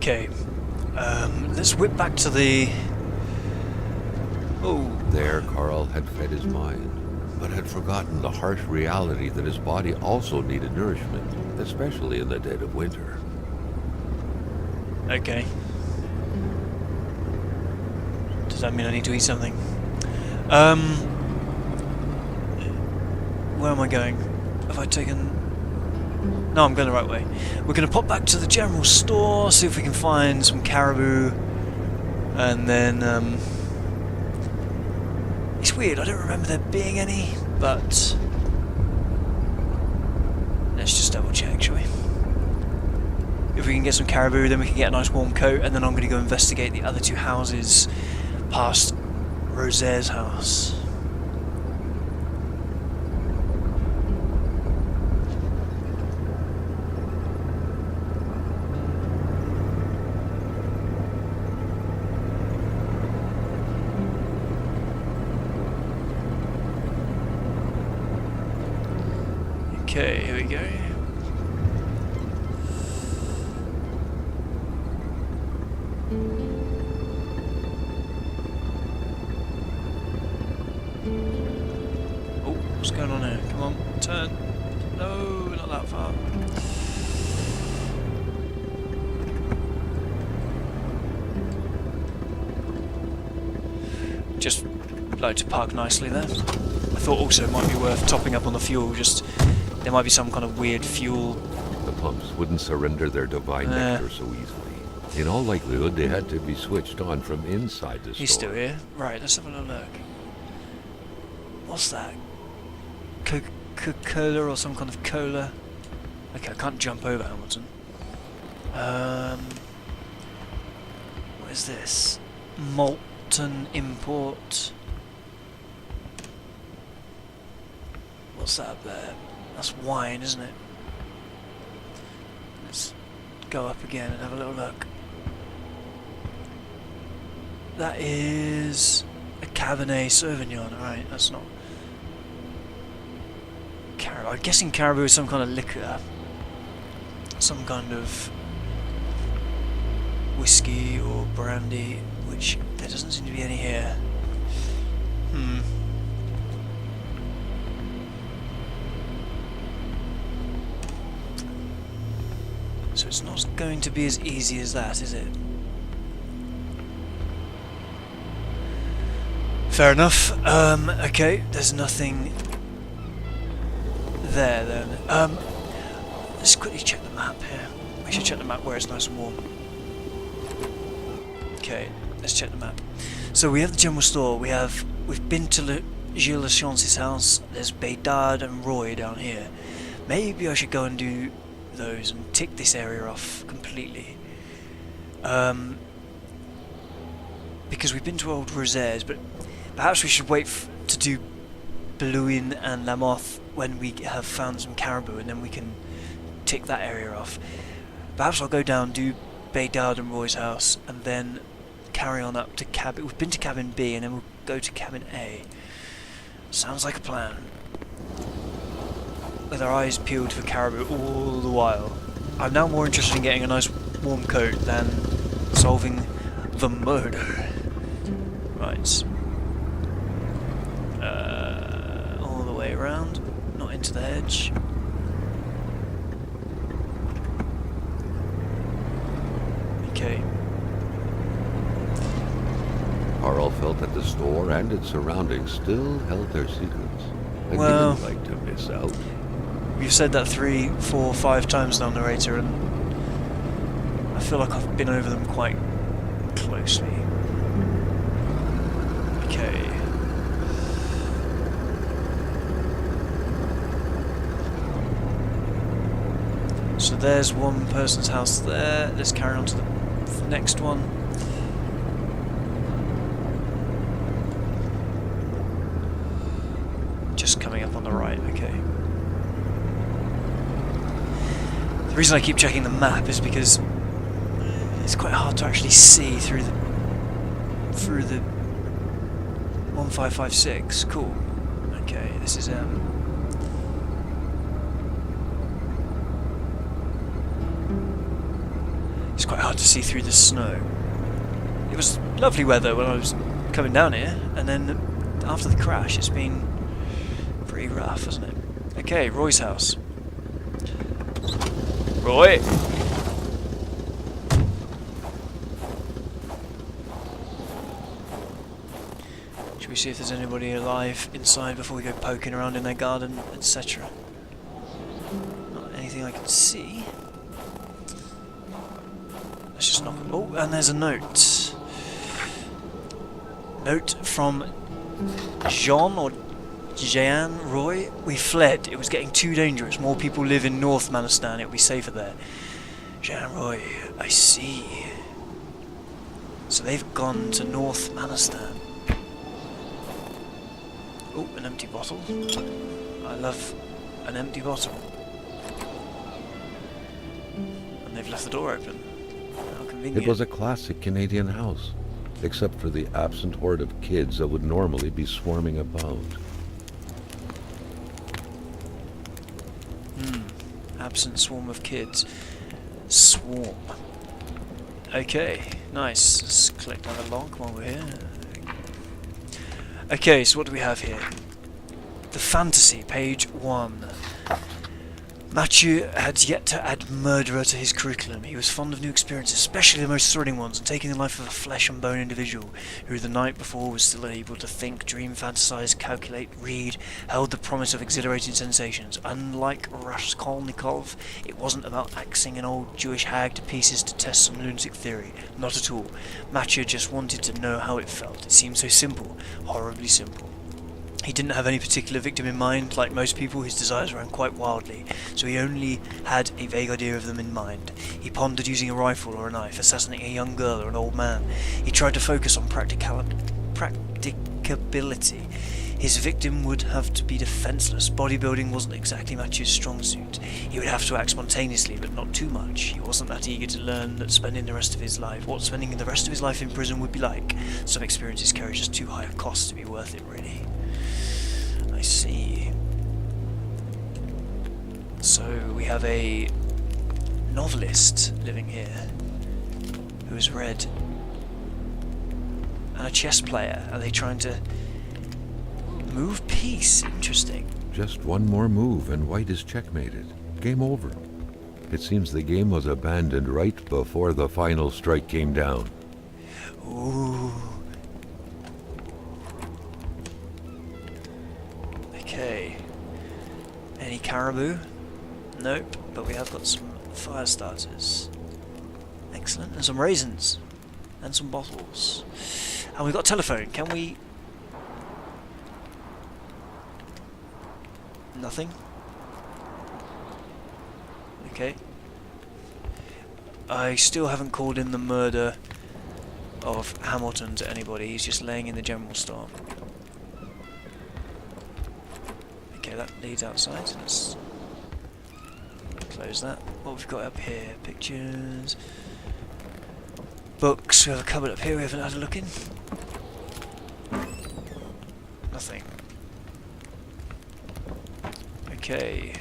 Okay. Let's whip back to the... Oh. There, Carl had fed his mind, but had forgotten the harsh reality that his body also needed nourishment, especially in the dead of winter. Okay. Does that mean I need to eat something? Where am I going? Have I taken... No, I'm going the right way. We're going to pop back to the general store, see if we can find some caribou, and then, it's weird, I don't remember there being any, but... Let's just double check, shall we? If we can get some caribou, then we can get a nice warm coat, and then I'm going to go investigate the other two houses past Rosette's house. Okay, here we go. Oh, what's going on here? Come on, turn. No, not that far. Just like to park nicely there. I thought also it might be worth topping up on the fuel, just there might be some kind of weird fuel. The pumps wouldn't surrender their divine nectar so easily. In all likelihood, they had to be switched on from inside the store. He's still here. Right, let's have a little look. What's that? Coca-Cola or some kind of cola? Okay, I can't jump over Hamilton. What is this? Molten import. What's that up there? That's wine, isn't it? Let's go up again and have a little look. That is a Cabernet Sauvignon, right? That's not caribou. I'm guessing caribou is some kind of liquor, some kind of whiskey or brandy, which there doesn't seem to be any here. So it's not going to be as easy as that, is it? Fair enough. Okay, there's nothing there then. Let's quickly check the map here. We should check the map where it's nice and warm. Okay, let's check the map. So we have the general store. We've been to Gilles Lechance's house. There's Bédard and Roy down here. Maybe I should go and do those and tick this area off completely. Because we've been to Old Rosette's, but perhaps we should wait to do Bluin and Lamoth when we have found some caribou, and then we can tick that area off. Perhaps I'll go down, do Bédard and Roy's house, and then carry on up to cabin. We've been to cabin B, and then we'll go to cabin A. Sounds like a plan. With our eyes peeled for caribou all the while. I'm now more interested in getting a nice warm coat than solving the murder. Right. All the way around, not into the hedge. Okay. Carl felt that the store and its surroundings still held their secrets, and Well, he didn't like to miss out. You've said that 3, 4, 5 times now, narrator, and I feel like I've been over them quite closely. Okay. So there's one person's house there. Let's carry on to the next one. Just coming up on the right, okay. The reason I keep checking the map is because it's quite hard to actually see through the 1556. Cool. Okay, this is It's quite hard to see through the snow. It was lovely weather when I was coming down here, and then after the crash it's been pretty rough, hasn't it? Okay, Roy's house. Roy! Should we see if there's anybody alive inside before we go poking around in their garden, etc.? Not anything I can see. Let's just knock. Oh, and there's a note. Note from Jean or Jean Roy. We fled. It was getting too dangerous. More people live in North Manistan. It'll be safer there. Jean Roy, I see. So they've gone to North Manistan. Oh, an empty bottle. I love an empty bottle. And they've left the door open. How convenient. It was a classic Canadian house, except for the absent horde of kids that would normally be swarming about. Absent swarm of kids. Swarm. Okay, nice. Let's collect another log while we're here. Okay, so what do we have here? The fantasy, page 1. Matthew had yet to add murderer to his curriculum. He was fond of new experiences, especially the most thrilling ones, and taking the life of a flesh and bone individual who the night before was still able to think, dream, fantasize, calculate, read, held the promise of exhilarating sensations. Unlike Raskolnikov, it wasn't about axing an old Jewish hag to pieces to test some lunatic theory. Not at all. Matthew just wanted to know how it felt. It seemed so simple, horribly simple. He didn't have any particular victim in mind. Like most people, his desires ran quite wildly, so he only had a vague idea of them in mind. He pondered using a rifle or a knife, assassinating a young girl or an old man. He tried to focus on practicability. His victim would have to be defenseless. Bodybuilding wasn't exactly Matthew's strong suit. He would have to act spontaneously, but not too much. He wasn't that eager to learn that spending the rest of his life in prison would be like. Some experiences carry just too high a cost to be worth it, really. I see. So we have a novelist living here who has read, and a chess player. Are they trying to move piece? Interesting. Just one more move and white is checkmated. Game over. It seems the game was abandoned right before the final strike came down. Ooh. Okay. Any caribou? Nope, but we have got some fire starters. Excellent. And some raisins. And some bottles. And we've got a telephone. Can we... Nothing? Okay. I still haven't called in the murder of Hamilton to anybody. He's just laying in the general store. Okay, that leads outside, so let's close that. What we've got up here? Pictures, books. We have a cupboard up here we haven't had a look in. Nothing. Okay.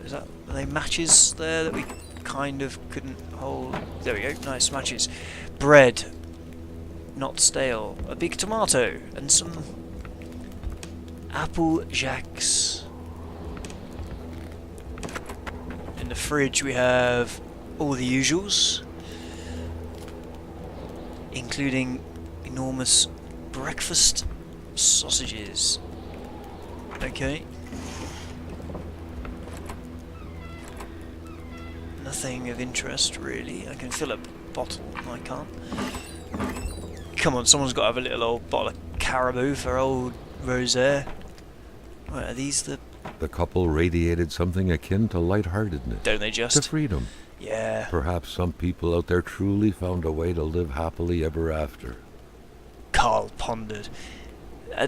Is that, are they matches there that we kind of couldn't hold? There we go, nice matches. Bread. Not stale. A big tomato and some apple jacks. In the fridge we have all the usuals, including enormous breakfast sausages. Okay. Nothing of interest really. I can fill up a bottle. I can't. Come on, someone's got to have a little old bottle of caribou for old Rosaire. Right, are these the... The couple radiated something akin to lightheartedness. Don't they just? To freedom. Yeah. Perhaps some people out there truly found a way to live happily ever after. Carl pondered.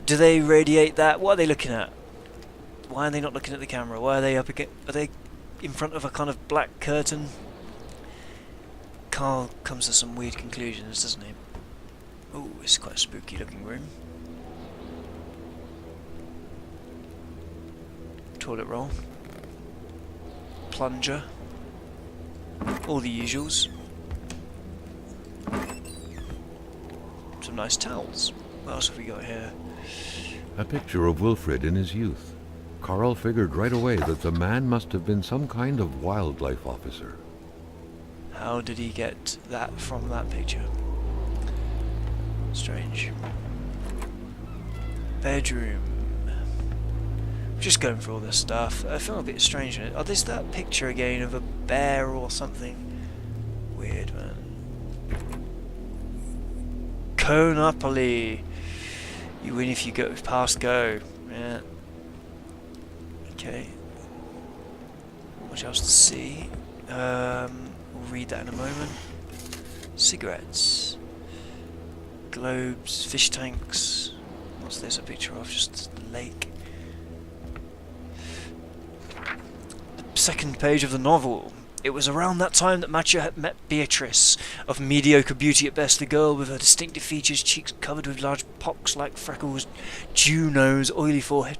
Do they radiate that? What are they looking at? Why are they not looking at the camera? Why are they up against... Are they in front of a kind of black curtain? Carl comes to some weird conclusions, doesn't he? Oh, it's quite a spooky looking room. toilet roll, plunger, all the usuals. Some nice towels. What else have we got here? A picture of Wilfred in his youth. Carl figured right away that the man must have been some kind of wildlife officer. How did he get that from that picture? Strange. Bedroom. Just going for all this stuff. I feel a bit strange in it. Oh, there's that picture again of a bear or something. Weird, man. Kona. You win if you go past go. Yeah. Okay. Much else to see. We'll read that in a moment. Cigarettes. Globes. Fish tanks. What's this a picture of? Just the lake. The second page of the novel. It was around that time that Matcha had met Beatrice, of mediocre beauty at best, the girl with her distinctive features, cheeks covered with large pox-like freckles, dew nose, oily forehead,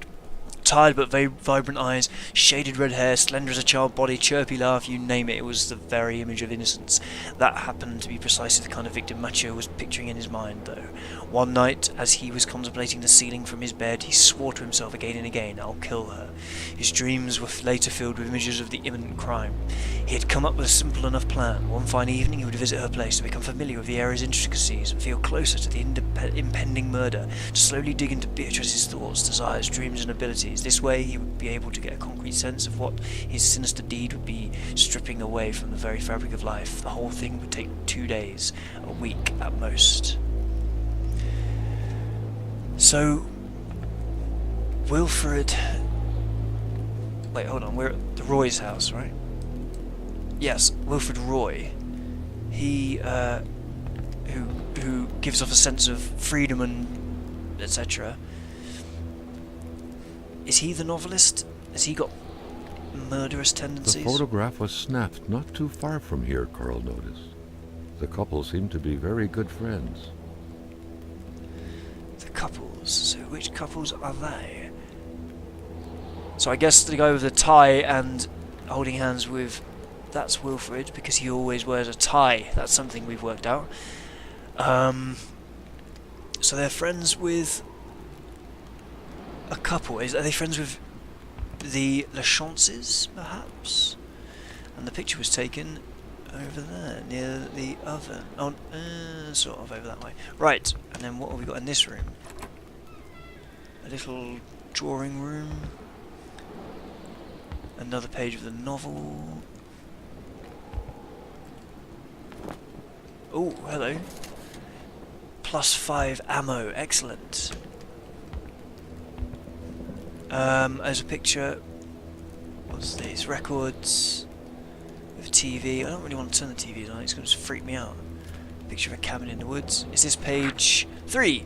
tired but vibrant eyes, shaded red hair, slender as a child body, chirpy laugh, you name it. It was the very image of innocence. That happened to be precisely the kind of victim Macho was picturing in his mind, though. One night, as he was contemplating the ceiling from his bed, he swore to himself again and again, "I'll kill her." His dreams were later filled with images of the imminent crime. He had come up with a simple enough plan. One fine evening he would visit her place to become familiar with the area's intricacies and feel closer to the impending murder, to slowly dig into Beatrice's thoughts, desires, dreams and abilities. This way he would be able to get a concrete sense of what his sinister deed would be stripping away from the very fabric of life. The whole thing would take 2 days, a week at most. So, Wilfred... Wait, hold on, we're at the Roy's house, right? Yes, Wilfred Roy. He, who gives off a sense of freedom and etc. Is he the novelist? Has he got murderous tendencies? The photograph was snapped not too far from here, Carl noticed. The couple seemed to be very good friends. The couples? So which couples are they? So I guess the guy with the tie and holding hands with... That's Wilfred, because he always wears a tie. That's something we've worked out. So they're friends with... a couple. Are they friends with the Lachances, perhaps? And the picture was taken over there, near the oven. Oh, sort of over that way. Right, and then what have we got in this room? A little drawing room. Another page of the novel. Oh, hello. +5 ammo, excellent. As a picture, what's this? Records with TV. I don't really want to turn the TV on, it's going to freak me out. Picture of a cabin in the woods. Is this page 3?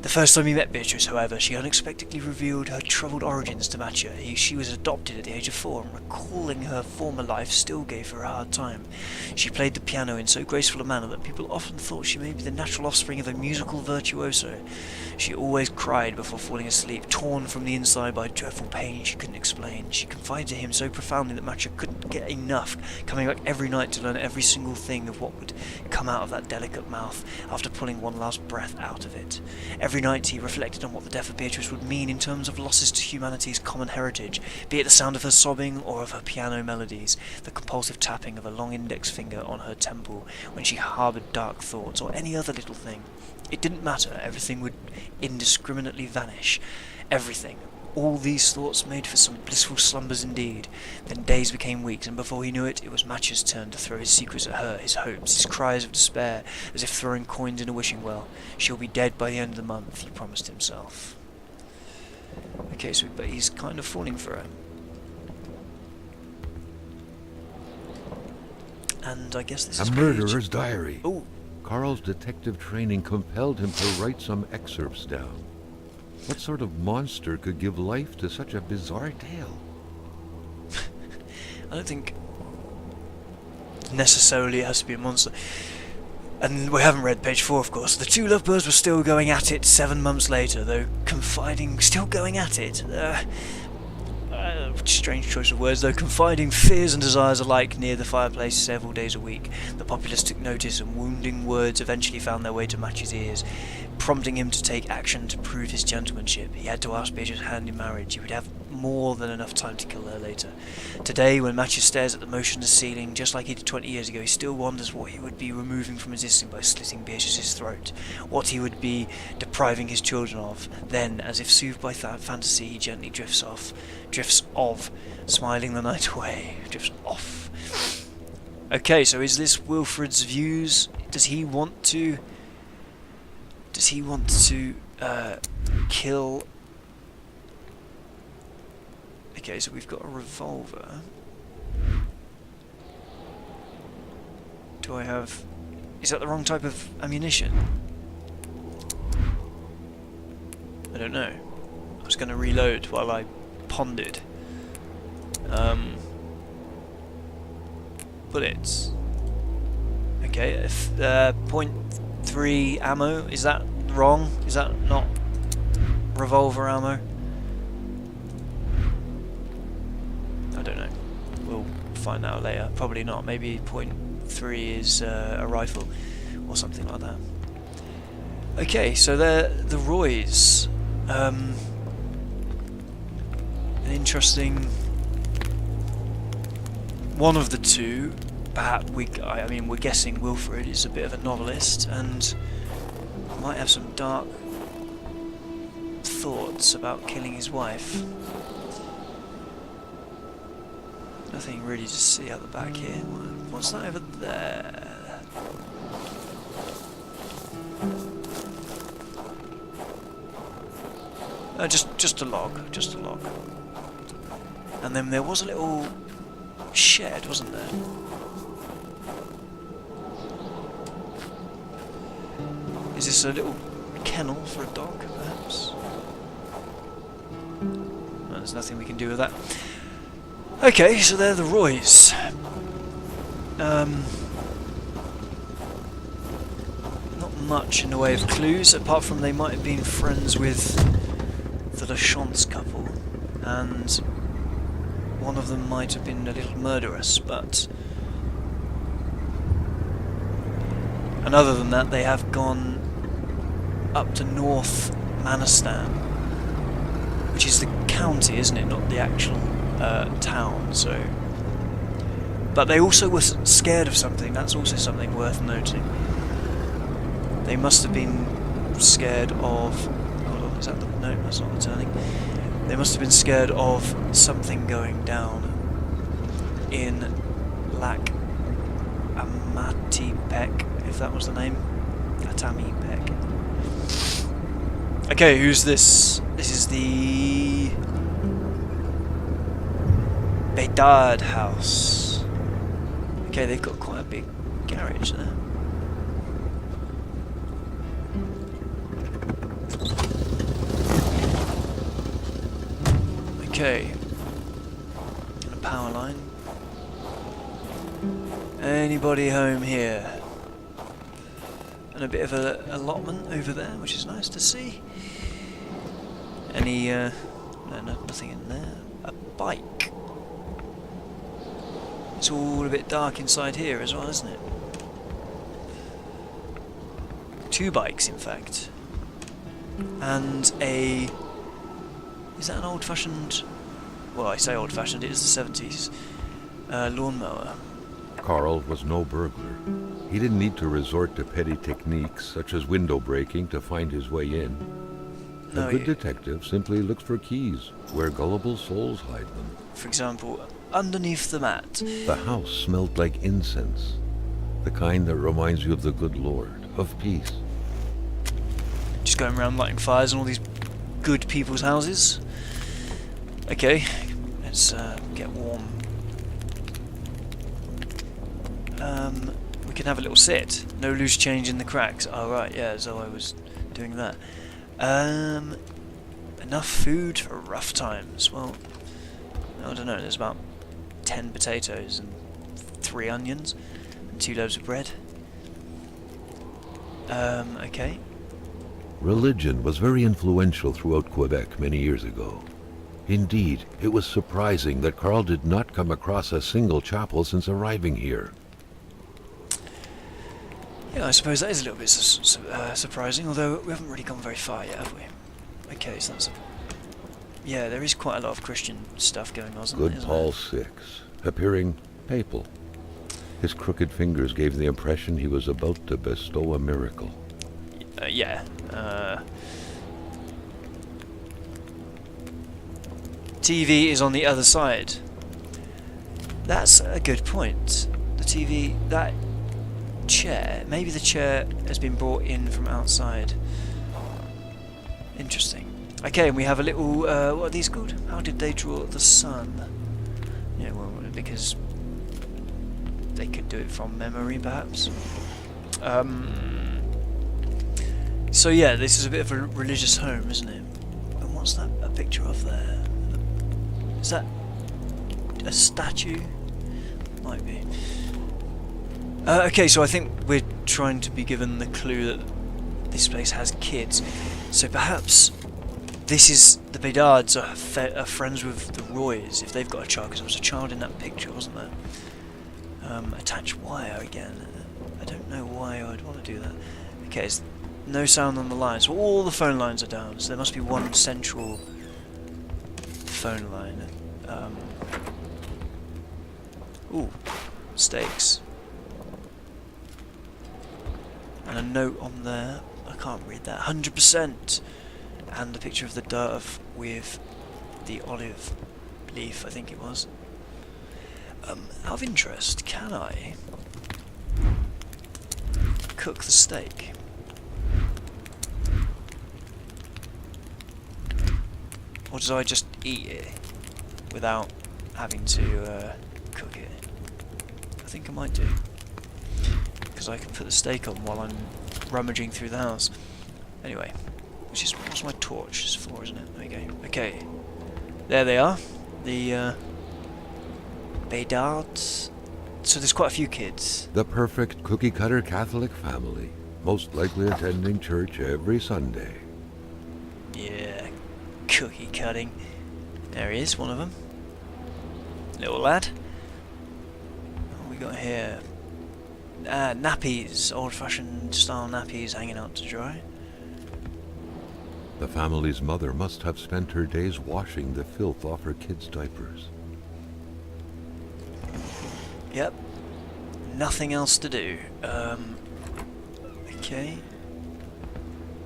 The first time we met Beatrice, however, she unexpectedly revealed her troubled origins to Matcha. She was adopted at the age of 4, and recalling her former life still gave her a hard time. She played the piano in so graceful a manner that people often thought she may be the natural offspring of a musical virtuoso. She always cried before falling asleep, torn from the inside by dreadful pain she couldn't explain. She confided to him so profoundly that Matcha couldn't get enough, coming back every night to learn every single thing of what would come out of that delicate mouth after pulling one last breath out of it. Every night he reflected on what the death of Beatrice would mean in terms of losses to humanity's common heritage, be it the sound of her sobbing or of her piano melodies, the compulsive tapping of a long index finger on her temple when she harboured dark thoughts, or any other little thing. It didn't matter, everything would indiscriminately vanish. Everything. All these thoughts made for some blissful slumbers indeed. Then days became weeks, and before he knew it, it was Matcha's turn to throw his secrets at her, his hopes, his cries of despair, as if throwing coins in a wishing well. She'll be dead by the end of the month, he promised himself. Okay, so but he's kind of falling for her. And I guess this is a murderer's diary. Oh. Carl's detective training compelled him to write some excerpts down. What sort of monster could give life to such a bizarre tale? I don't think necessarily it has to be a monster. And we haven't read page 4, of course. The two lovebirds were still going at it 7 months later, though confiding, still going at it. strange choice of words though, confiding fears and desires alike near the fireplace several days a week. The populace took notice, and wounding words eventually found their way to Match's ears, prompting him to take action to prove his gentlemanship. He had to ask Beatrice's hand in marriage. He would have more than enough time to kill her later. Today, when Match stares at the motionless ceiling, just like he did 20 years ago, he still wonders what he would be removing from existing by slitting Beatrice's throat, what he would be depriving his children of. Then, as if soothed by fantasy, he gently drifts off, smiling the night away. Drifts off. Okay, so is this Wilfred's views? Does he want to kill? Okay, so we've got a revolver. Do I have... Is that the wrong type of ammunition? I don't know. I was going to reload while I pondered. Bullets. Okay, if .3 ammo, is that wrong? Is that not revolver ammo? I don't know. We'll find out later. Probably not. Maybe .3 is a rifle or something like that. Okay, so they're the Roys. An interesting one of the two. Perhaps I mean, we're guessing Wilfred is a bit of a novelist and might have some dark thoughts about killing his wife. Nothing really to see out the back here. What's that over there? Just a log, And then there was a little shed, wasn't there? Is this a little kennel for a dog, perhaps? No, there's nothing we can do with that. Okay, so they're the Roys. Not much in the way of clues, apart from they might have been friends with the Lachance couple, and one of them might have been a little murderous, but... And other than that, they have gone up to North Manistan, which is the county, isn't it? Not the actual town, so... But they also were scared of something. That's also something worth noting. They must have been scared of... Hold on, is that the... No, that's not the turning. They must have been scared of something going down in Lac Amatipec, if that was the name. Atamipec. Okay, who's this? This is the Bedard house. Okay, they've got quite a big garage there. Okay. And a power line. Anybody home here? And a bit of a allotment over there, which is nice to see. Any, no, nothing in there. A bike. It's all a bit dark inside here as well, isn't it? Two bikes, in fact. And a... Is that an old-fashioned... Well, I say old-fashioned, it is the 70s. Lawnmower. Carl was no burglar. He didn't need to resort to petty techniques such as window breaking to find his way in. A good detective simply looks for keys where gullible souls hide them. For example, underneath the mat. The house smelled like incense, the kind that reminds you of the good Lord, of peace. Just going around lighting fires in all these good people's houses. Okay, let's get warm. We can have a little sit. No loose change in the cracks. Oh right, yeah, so I was doing that. Enough food for rough times. Well, I don't know, there's about 10 potatoes and 3 onions and 2 loaves of bread. Okay. Religion was very influential throughout Quebec many years ago. Indeed, it was surprising that Carl did not come across a single chapel since arriving here. Yeah, I suppose that is a little bit surprising, although we haven't really gone very far yet, have we? Okay, so that's... Yeah, there is quite a lot of Christian stuff going on, Good Paul VI, appearing papal. His crooked fingers gave the impression he was about to bestow a miracle. Yeah. TV is on the other side. That's a good point. The TV, that chair, maybe the chair has been brought in from outside. Interesting. Okay, and we have a little, what are these called? How did they draw the sun? Yeah, well, because they could do it from memory, perhaps. So yeah, this is a bit of a religious home, isn't it? And what's that a picture of there? Is that a statue? Might be. Okay, so I think we're trying to be given the clue that this place has kids. So perhaps this is the Bedards are friends with the Roys if they've got a child, because there was a child in that picture, wasn't there? Attach wire again. I don't know why I'd want to do that. Okay, there's no sound on the lines. Well, all the phone lines are down, so there must be one central phone line. Ooh, steaks. And a note on there. I can't read that. 100%. And the picture of the dove with the olive leaf, I think it was. Out of interest, can I cook the steak? Or do I just eat it without having to cook it? I think I might do. Because I can put the steak on while I'm rummaging through the house. Anyway, what's my torch? It's 4, isn't it? There you go. Okay. There they are. The Bedards. So there's quite a few kids. The perfect cookie-cutter Catholic family, most likely attending church every Sunday. Yeah, cookie cutting. There he is, one of them. Little lad. What we got here? Nappies, old-fashioned style nappies hanging out to dry. The family's mother must have spent her days washing the filth off her kids' diapers. Yep. Nothing else to do. Okay.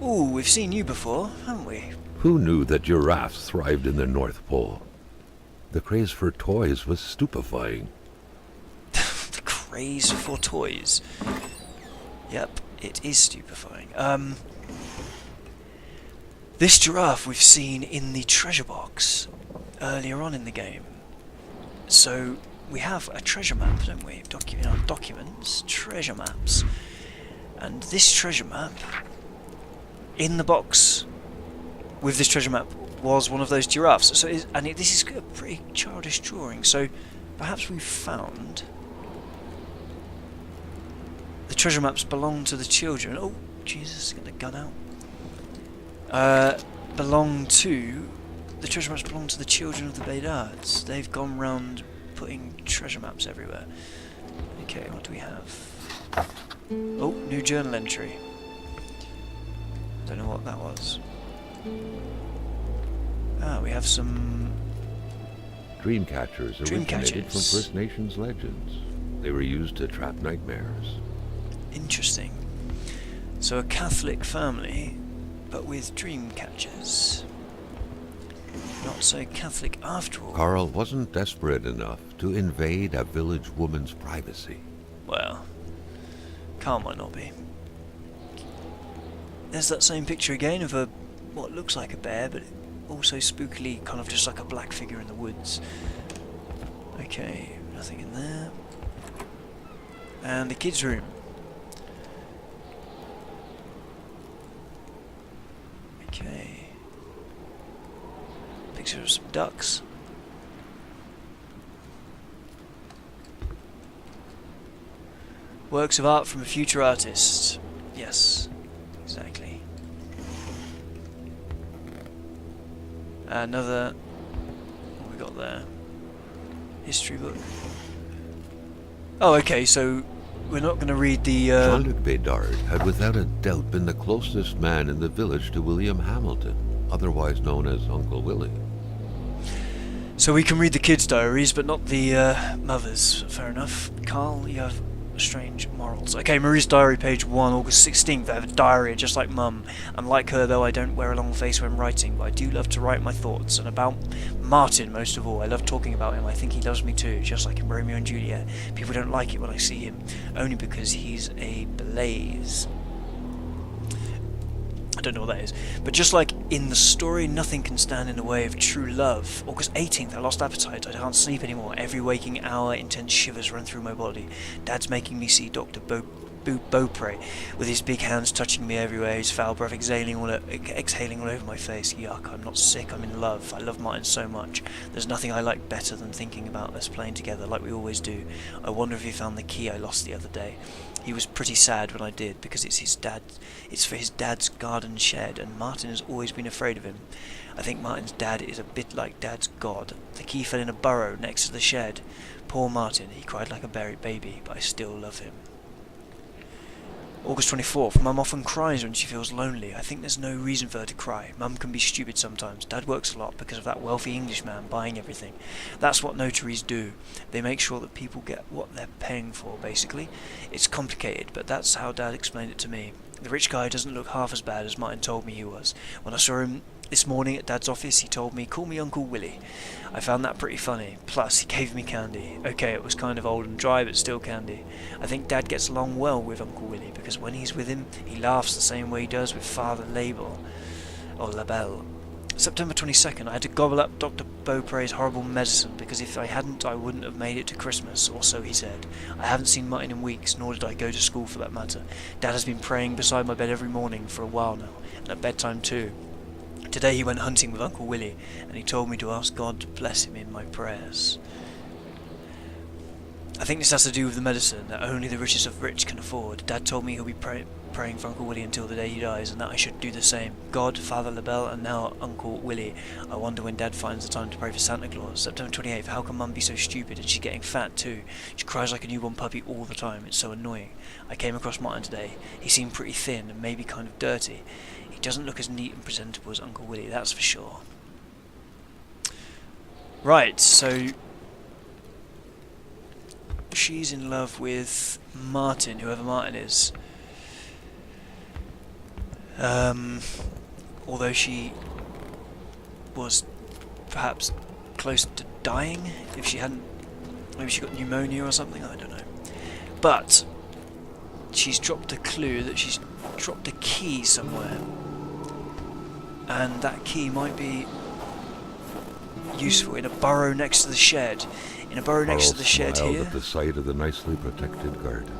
Ooh, we've seen you before, haven't we? Who knew that giraffes thrived in the North Pole? The craze for toys was stupefying. The craze for toys. Yep, it is stupefying. This giraffe we've seen in the treasure box earlier on in the game. So we have a treasure map, don't we? In our documents, treasure maps. And this treasure map, in the box with this treasure map, was one of those giraffes. So this is a pretty childish drawing. So perhaps we've found the treasure maps belong to the children. Oh, Jesus, get the gun out. The treasure maps belong to the children of the Bedards. They've gone round putting treasure maps everywhere. Okay, what do we have? Oh, new journal entry. Don't know what that was. We have some Dream catchers originated from First Nations legends. They were used to trap nightmares. Interesting. So a Catholic family, but with dream catchers. Not so Catholic after all. Carl wasn't desperate enough to invade a village woman's privacy. Well, Carl might not be. There's that same picture again of what looks like a bear, but also spookily kind of just like a black figure in the woods. Okay, nothing in there. And the kids' room. Okay. Picture of some ducks. Works of art from a future artist. Yes, exactly. Another there? History book. Oh, okay, so we're not going to read the... Jean-Luc Bédard had without a doubt been the closest man in the village to William Hamilton, otherwise known as Uncle Willie. So we can read the kids' diaries, but not the mothers. Fair enough. Carl, you have strange morals. Okay, Marie's diary, page 1, August 16th. I have a diary just like Mum. Unlike her, though, I don't wear a long face when writing, but I do love to write my thoughts. And about Martin, most of all. I love talking about him. I think he loves me too, just like in Romeo and Juliet. People don't like it when I see him, only because he's a blaze. I don't know what that is. But just like in the story, nothing can stand in the way of true love. August 18th, I lost appetite. I can't sleep anymore. Every waking hour, intense shivers run through my body. Dad's making me see Dr. Beaupre, with his big hands touching me everywhere, his foul breath exhaling all over my face. Yuck, I'm not sick, I'm in love. I love Martin so much. There's nothing I like better than thinking about us playing together like we always do. I wonder if he found the key I lost the other day. He was pretty sad when I did, because it's for his dad's garden shed, and Martin has always been afraid of him. I think Martin's dad is a bit like Dad's god. The key fell in a burrow next to the shed. Poor Martin, he cried like a buried baby, but I still love him. August 24th, Mum often cries when she feels lonely. I think there's no reason for her to cry. Mum can be stupid sometimes. Dad works a lot because of that wealthy Englishman buying everything. That's what notaries do. They make sure that people get what they're paying for, basically. It's complicated, but that's how Dad explained it to me. The rich guy doesn't look half as bad as Martin told me he was. When I saw him this morning at Dad's office, he told me, "Call me Uncle Willie." I found that pretty funny. Plus, he gave me candy. Okay, it was kind of old and dry, but still candy. I think Dad gets along well with Uncle Willie, because when he's with him, he laughs the same way he does with Father Label, or Labelle. September 22nd, I had to gobble up Dr. Beaupre's horrible medicine, because if I hadn't, I wouldn't have made it to Christmas, or so he said. I haven't seen Martin in weeks, nor did I go to school for that matter. Dad has been praying beside my bed every morning for a while now, and at bedtime too. Today he went hunting with Uncle Willie, and he told me to ask God to bless him in my prayers. I think this has to do with the medicine that only the richest of rich can afford. Dad told me he'll be praying for Uncle Willie until the day he dies, and that I should do the same. God, Father Labelle, and now Uncle Willie. I wonder when Dad finds the time to pray for Santa Claus. September 28th, how can Mum be so stupid, and she's getting fat too? She cries like a newborn puppy all the time, it's so annoying. I came across Martin today. He seemed pretty thin, and maybe kind of dirty. He doesn't look as neat and presentable as Uncle Willie, that's for sure. Right, so she's in love with Martin, whoever Martin is. Although she was perhaps close to dying, if she hadn't, maybe she got pneumonia or something, I don't know. But she's dropped a clue that she's dropped a key somewhere, and that key might be useful in a burrow next to the shed. In a burrow next to the shed here. At the sight of the nicely protected garden.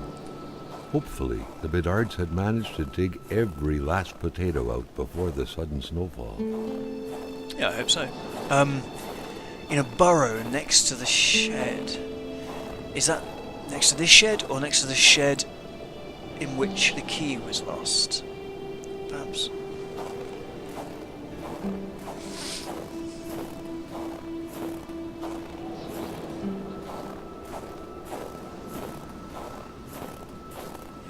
Hopefully, the Bédards had managed to dig every last potato out before the sudden snowfall. Yeah, I hope so. In a burrow next to the shed. Is that next to this shed, or next to the shed in which the key was lost? Perhaps.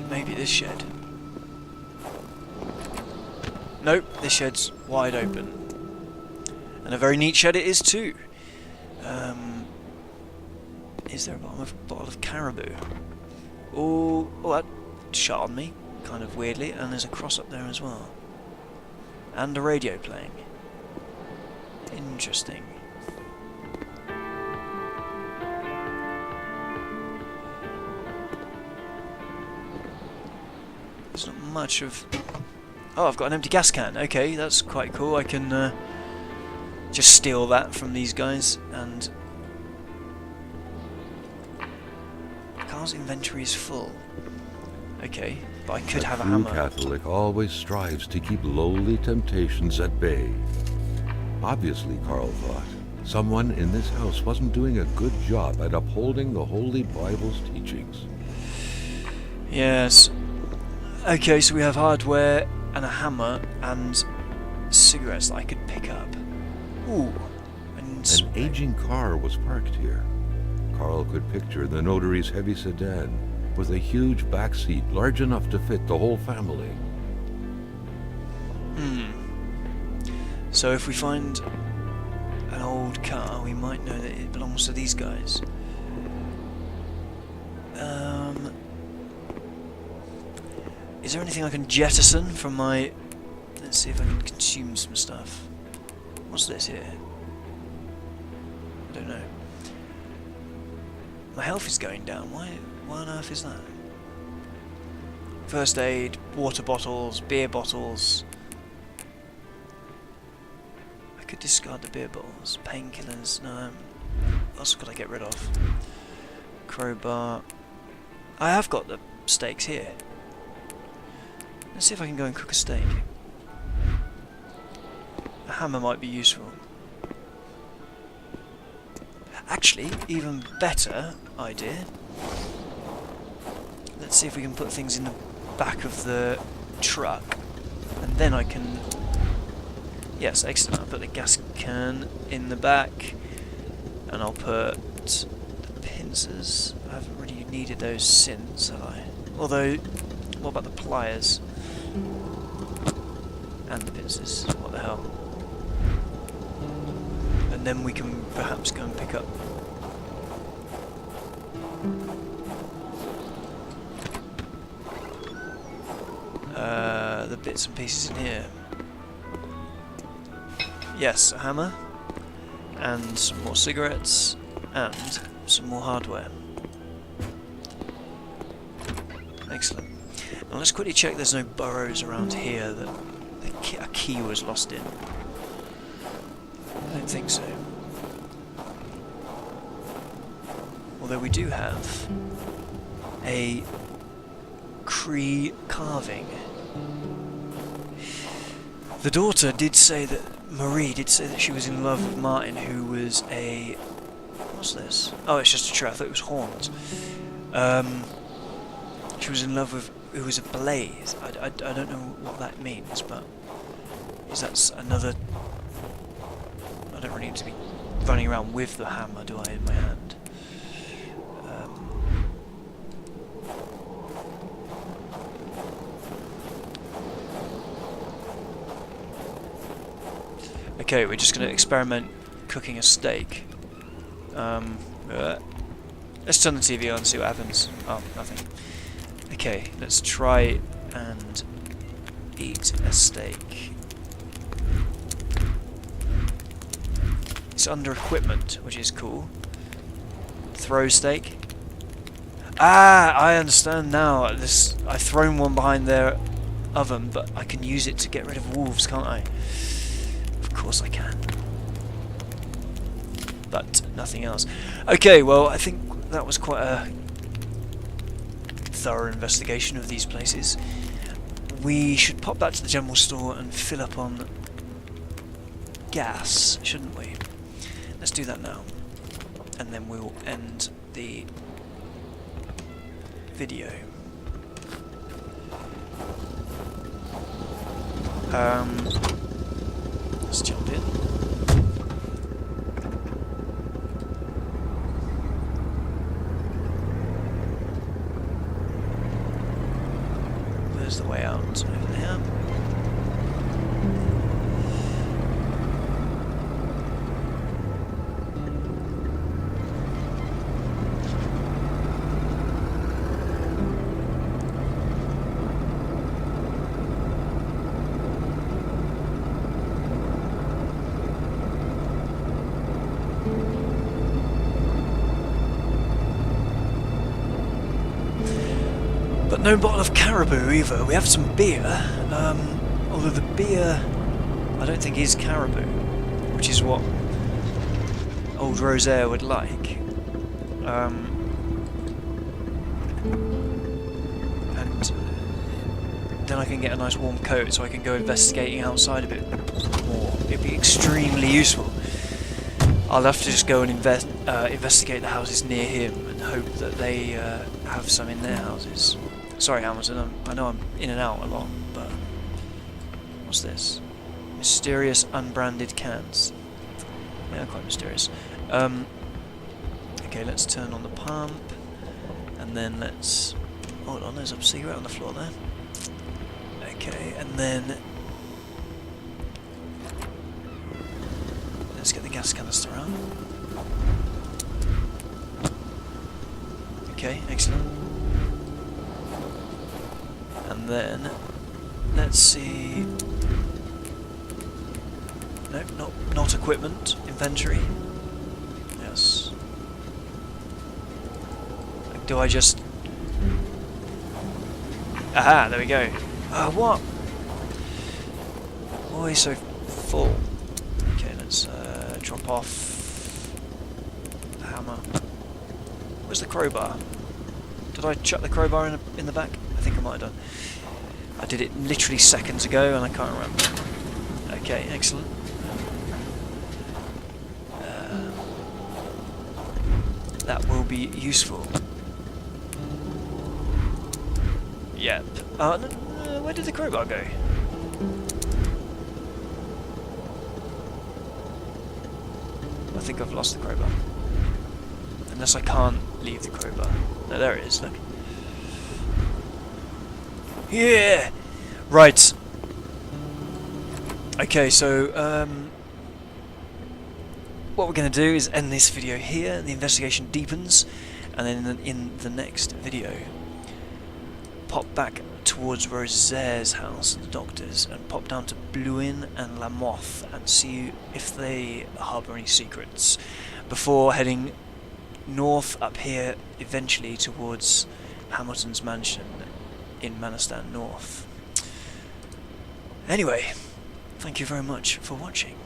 Maybe this shed. Nope, this shed's wide open. And a very neat shed it is too. Is there a bottle of caribou? Oh, that shot on me, kind of weirdly, and there's a cross up there as well. And a radio playing. Interesting. There's not much of... Oh, I've got an empty gas can. Okay, that's quite cool. I can just steal that from these guys. And Carl's inventory is full. Okay, but I could have a hammer. A true Catholic always strives to keep lowly temptations at bay. Obviously, Carl thought, someone in this house wasn't doing a good job at upholding the Holy Bible's teachings. Yes. Okay, so we have hardware and a hammer and cigarettes that I could pick up. Ooh, a And An aging car was parked here. Carl could picture the notary's heavy sedan with a huge back seat large enough to fit the whole family. So if we find an old car, we might know that it belongs to these guys. Is there anything I can jettison from my... Let's see if I can consume some stuff. What's this here? I don't know. My health is going down. Why on earth is that? First aid, water bottles, beer bottles. I could discard the beer bottles. Painkillers, no. What else could I get rid of? Crowbar. I have got the steaks here. Let's see if I can go and cook a steak. A hammer might be useful. Actually, even better idea. Let's see if we can put things in the back of the truck. And then I can... Yes, excellent. I'll put the gas can in the back. And I'll put the pincers. I haven't really needed those since, have I? Although, what about the pliers? And the pincers. What the hell? And then we can perhaps go and pick up the bits and pieces in here. Yes, a hammer, and some more cigarettes, and some more hardware. Excellent. Now let's quickly check there's no burrows around here that a key was lost in. I don't think so. Although we do have a Cree carving. The daughter did say that, Marie did say that she was in love with Martin, who was a... What's this? Oh, it's just a tree. I thought it was horns. She was in love with... Who was a blaze. I don't know what that means, but... Is that another... I don't really need to be running around with the hammer, do I, in my hand? Okay, we're just going to experiment cooking a steak. Let's turn the TV on and see what happens. Oh, nothing. Okay, let's try and eat a steak. It's under equipment, which is cool. Throw steak. Ah, I understand now. I've thrown one behind their oven, but I can use it to get rid of wolves, can't I? Of course I can. But nothing else. Okay, well, I think that was quite a thorough investigation of these places. We should pop back to the general store and fill up on gas, shouldn't we? Let's do that now. And then we'll end the video. Let's jump in. Where's the way out? Over there. But no bottle of caribou either. We have some beer, although the beer I don't think is caribou, which is what old Rosaire would like. And then I can get a nice warm coat so I can go investigating outside a bit more. It'd be extremely useful. I'll have to just go and investigate the houses near him and hope that they have some in their houses. Sorry, Hamilton, I know I'm in and out a lot, but... What's this? Mysterious unbranded cans. Yeah, quite mysterious. Okay, let's turn on the pump, and then let's... Hold on, there's a cigarette on the floor there. Okay, and then... Let's get the gas canister out. Okay, excellent. And then... Let's see... No, not equipment. Inventory. Yes. Do I just... Aha, there we go. What? Why so full? Okay, let's drop off the hammer. Where's the crowbar? Did I chuck the crowbar in the back? I think I might have done. I did it literally seconds ago and I can't remember. Okay, excellent. That will be useful. Yep. Where did the crowbar go? I think I've lost the crowbar. Unless I can't leave the crowbar. No, there it is, look. Yeah! Right. Okay, so, what we're going to do is end this video here. The investigation deepens, and then in the next video, pop back towards Rose's house, the doctor's, and pop down to Bluin and La Moth and see if they harbour any secrets before heading north up here, eventually towards Hamilton's mansion in Manistan North. Anyway, thank you very much for watching.